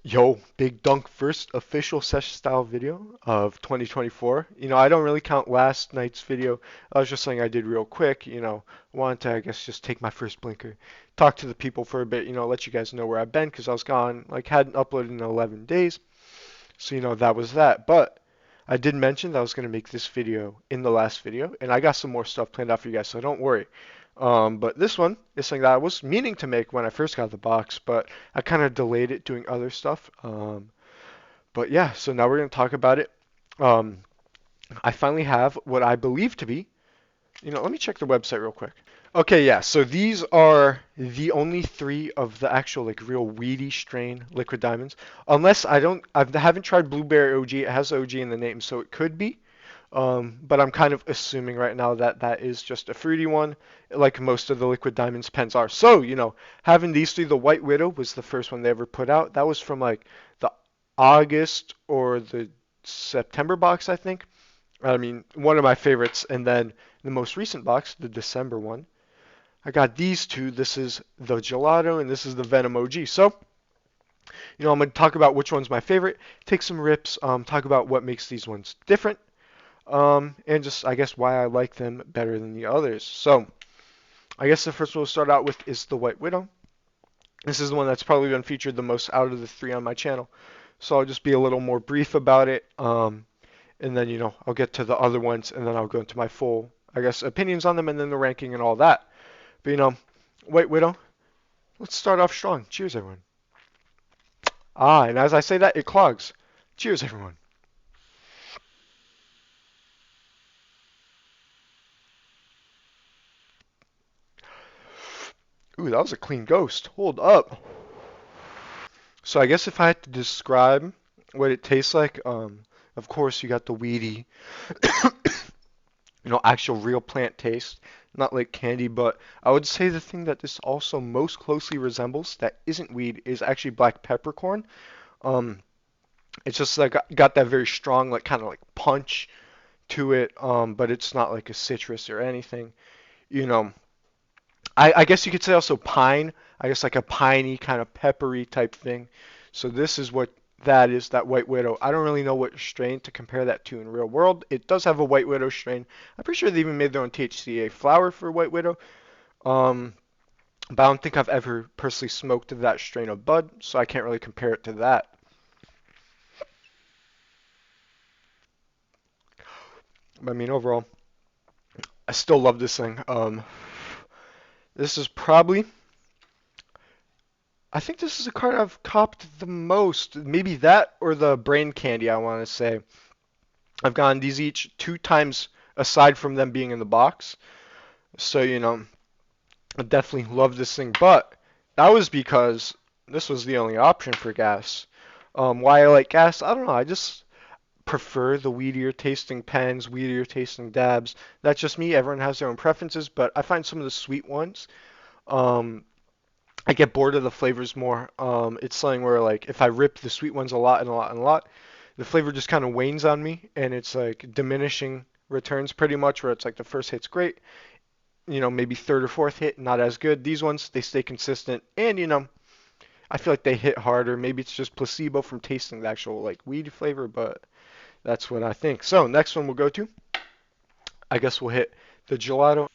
Yo, Big Dunk first official session style video of 2024. I don't really count last night's video. I was just saying I did real quick. Wanted to, I guess, just take my first blinker, talk to the people for a bit, let you guys know where I've been because I was gone, like, hadn't uploaded in 11 days. So, that was that. But I did mention that I was going to make this video in the last video, and I got some more stuff planned out for you guys, so don't worry. But this one is something that I was meaning to make when I first got the box, but I kind of delayed it doing other stuff. But yeah, so now we're going to talk about it. Um, I finally have what I believe to be, let me check the website real quick. Okay, yeah, so these are the only three of the actual, like, real weedy strain liquid diamonds. Unless I haven't tried Blueberry OG. It has OG in the name, so it could be. But I'm kind of assuming right now that that is just a fruity one, like most of the liquid diamonds pens are. So, having these three, the White Widow was the first one they ever put out. That was from like the August or the September box, I think. I mean, one of my favorites. And then the most recent box, the December one, I got these two. This is the Gelato and this is the Venom OG. So, I'm going to talk about which one's my favorite, take some rips, talk about what makes these ones different, and just, I guess, why I like them better than the others. So, I guess the first one we'll start out with is the White Widow. This is the one that's probably been featured the most out of the three on my channel. So I'll just be a little more brief about it. And then, I'll get to the other ones and then I'll go into my full, I guess, opinions on them and then the ranking and all that. But, White Widow, let's start off strong. Cheers, everyone. Ah, and as I say that, it clogs. Cheers, everyone. Ooh, that was a clean ghost. Hold up. So I guess if I had to describe what it tastes like, of course you got the weedy, actual real plant taste, not like candy, but I would say the thing that this also most closely resembles that isn't weed is actually black peppercorn. Um, it's just like got that very strong, like kind of like punch to it, but it's not like a citrus or anything. You know, I guess you could say also pine. I guess like a piney kind of peppery type thing. So this is what that is, that White Widow. I don't really know what strain to compare that to in real world. It does have a White Widow strain. I'm pretty sure they even made their own THCA flower for White Widow. Um, but I don't think I've ever personally smoked that strain of bud, so I can't really compare it to that. But I mean, overall, I still love this thing. This is probably I think this is a card I've copped the most. Maybe that or the brain candy, I want to say. I've gotten these each two times aside from them being in the box. So, I definitely love this thing. But that was because this was the only option for gas. Why I like gas, I don't know. I just prefer the weedier tasting pens, weedier tasting dabs. That's just me. Everyone has their own preferences, but I find some of the sweet ones. Um, I get bored of the flavors more. It's something where, like, if I rip the sweet ones a lot and a lot and a lot, the flavor just kind of wanes on me, and it's like diminishing returns pretty much. Where it's like the first hit's great, maybe third or fourth hit not as good. These ones they stay consistent, and I feel like they hit harder. Maybe it's just placebo from tasting the actual like weed flavor, but that's what I think. So next one we'll go to, I guess we'll hit the gelato.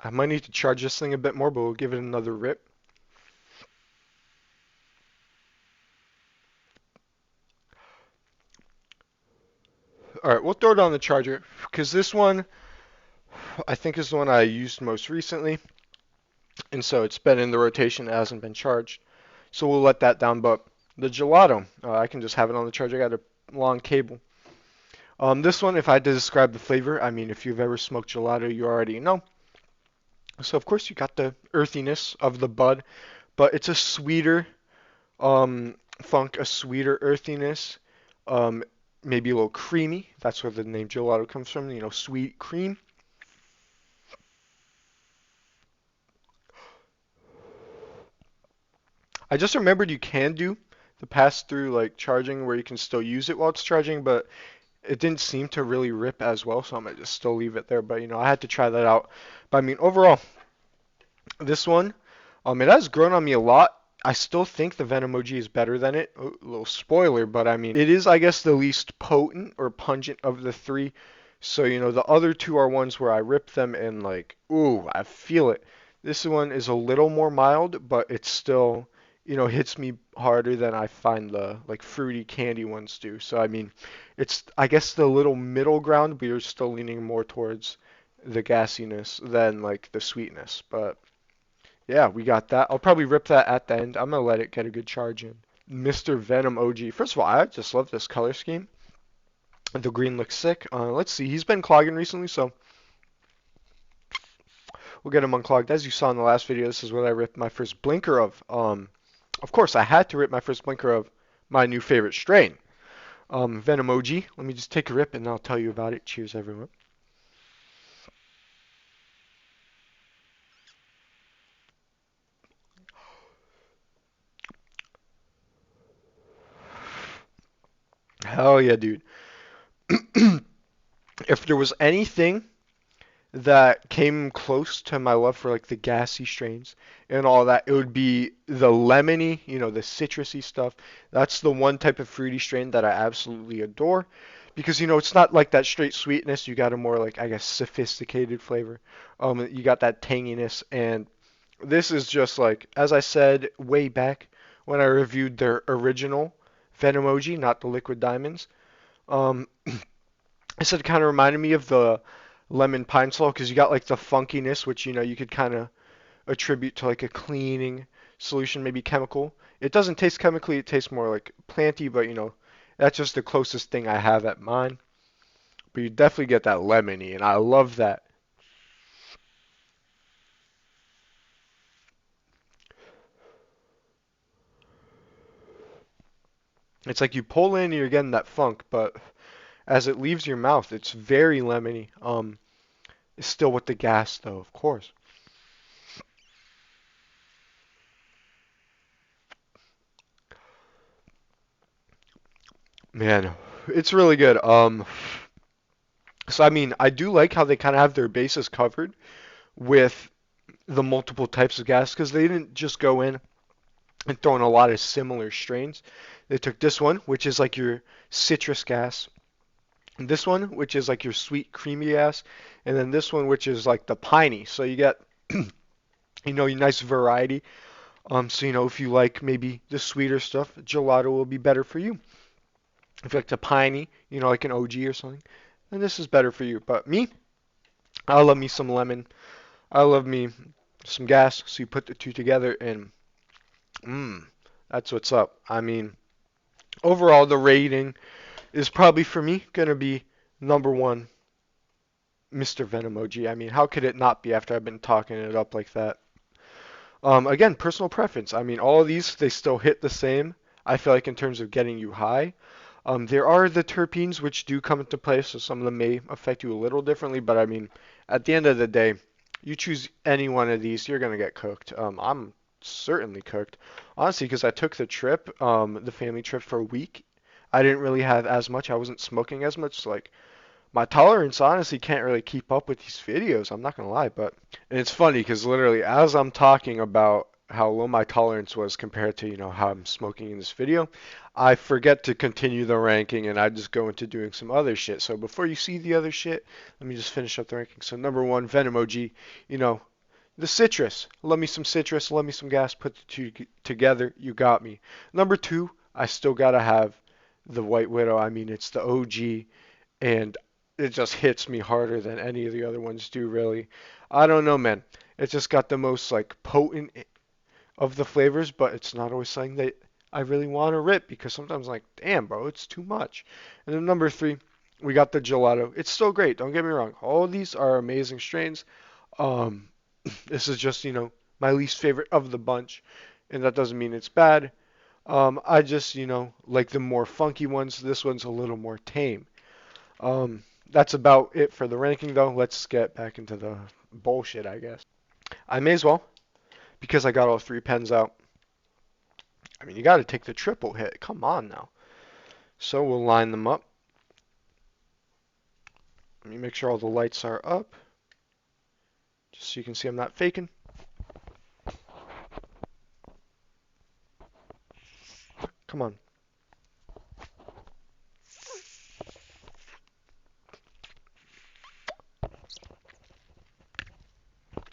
I might need to charge this thing a bit more, but we'll give it another rip. All right, we'll throw it on the charger because this one I think is the one I used most recently, and so it's been in the rotation. It hasn't been charged, so we'll let that down. But the gelato, I can just have it on the charger. I got a long cable. This one, if I had to describe the flavor, I mean, if you've ever smoked gelato, you already know. So of course you got the earthiness of the bud, but it's a sweeter funk, a sweeter earthiness, um, maybe a little creamy. That's where the name gelato comes from. Sweet cream. I just remembered you can do the pass through like charging where you can still use it while it's charging, but it didn't seem to really rip as well, so I'm gonna just still leave it there. But I had to try that out. But I mean, overall, this one, it has grown on me a lot. I still think the Venom OG is better than it. A little spoiler, but I mean, it is, I guess, the least potent or pungent of the three. So, the other two are ones where I rip them and like, ooh, I feel it. This one is a little more mild, but it still, hits me harder than I find the like fruity candy ones do. So, I mean, it's, I guess, the little middle ground, but you're still leaning more towards the gassiness than like the sweetness. But yeah, we got that. I'll probably rip that at the end. I'm gonna let it get a good charge in. Mr. Venom OG. First of all, I just love this color scheme. The green looks sick. Let's see. He's been clogging recently, so we'll get him unclogged. As you saw in the last video, this is what I ripped my first blinker of. Of course, I had to rip my first blinker of my new favorite strain, Venom OG. Let me just take a rip and I'll tell you about it. Cheers, everyone. Hell yeah, dude. If there was anything that came close to my love for like the gassy strains and all that, it would be the lemony, the citrusy stuff. That's the one type of fruity strain that I absolutely adore because it's not like that straight sweetness. You got a more like I guess sophisticated flavor. You got that tanginess, and this is just like as I said way back when I reviewed their original Venom OG, not the Liquid Diamonds. Um, I said it kind of reminded me of the lemon pine sol because you got like the funkiness, which you could kind of attribute to like a cleaning solution, maybe chemical. It doesn't taste chemically; it tastes more like planty, but that's just the closest thing I have at mine. But you definitely get that lemony, and I love that. It's like you pull in and you're getting that funk, but as it leaves your mouth, it's very lemony. It's still with the gas though, of course. Man, it's really good. So I mean, I do like how they kind of have their bases covered with the multiple types of gas because they didn't just go in and throw in a lot of similar strains. They took this one, which is like your citrus gas, and this one, which is like your sweet creamy gas, and then this one, which is like the piney. So you get, a nice variety. So if you like maybe the sweeter stuff, gelato will be better for you. If you like the piney, like an OG or something, then this is better for you. But me, I love me some lemon. I love me some gas. So you put the two together and mmm, that's what's up. I mean, overall, the rating is probably for me gonna be number one, Mr. Venom OG. I mean, how could it not be after I've been talking it up like that? Again, personal preference. I mean, all of these they still hit the same. I feel like in terms of getting you high. There are the terpenes which do come into play, so some of them may affect you a little differently. But I mean, at the end of the day, you choose any one of these, you're gonna get cooked. I'm certainly cooked, honestly, because I took the trip, the family trip for a week. I didn't really have as much. I wasn't smoking as much. So like my tolerance honestly can't really keep up with these videos. I'm not gonna lie, but and it's funny because literally as I'm talking about how low my tolerance was compared to how I'm smoking in this video, I forget to continue the ranking and I just go into doing some other shit. So before you see the other shit, let me just finish up the ranking. So number one, Venom OG, the citrus. Love me some citrus, love me some gas. Put the two together, you got me. Number two, I still gotta have the White Widow. I mean, it's the OG and it just hits me harder than any of the other ones do, really. I don't know, man. It's just got the most like potent of the flavors, but it's not always something that I really want to rip because sometimes I'm like, damn, bro, it's too much. And then number three, we got the gelato. It's still great. Don't get me wrong. All of these are amazing strains. Um, this is just my least favorite of the bunch, and that doesn't mean it's bad. I just like the more funky ones. This one's a little more tame. That's about it for the ranking, though. Let's get back into the bullshit, I guess. I may as well, because I got all three pens out. I mean, you got to take the triple hit. Come on now. So we'll line them up. Let me make sure all the lights are up, just so you can see I'm not faking. Come on.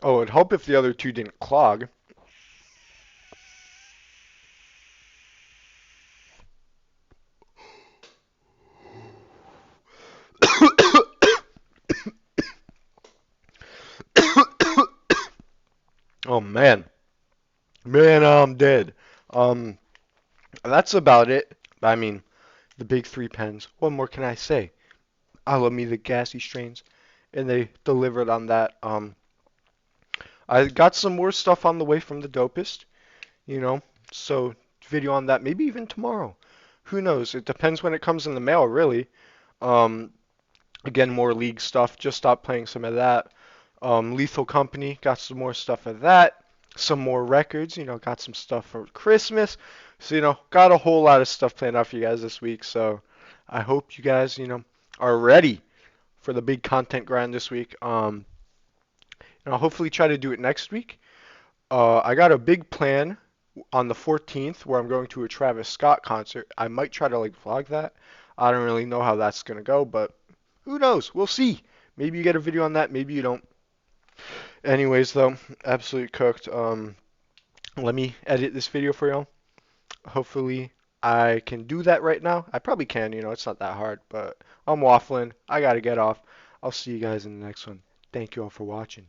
Oh, it'd help if the other two didn't clog. Oh man. Man, I'm dead. Um, that's about it. I mean, the big three pens. What more can I say? I love me the gassy strains, and they delivered on that. I got some more stuff on the way from the Dopest, you know, so video on that maybe even tomorrow. Who knows? It depends when it comes in the mail, really. Um, Again, more league stuff. Just stopped playing some of that. Lethal Company, got some more stuff of that. Some more records, got some stuff for Christmas. So, got a whole lot of stuff planned out for you guys this week. So, I hope you guys, are ready for the big content grind this week. I'll hopefully try to do it next week. I got a big plan on the 14th where I'm going to a Travis Scott concert. I might try to like vlog that. I don't really know how that's gonna go, but who knows? We'll see. Maybe you get a video on that, maybe you don't. Anyways, though, absolutely cooked. Let me edit this video for y'all. Hopefully, I can do that right now. I probably can, it's not that hard, but I'm waffling. I gotta get off. I'll see you guys in the next one. Thank you all for watching.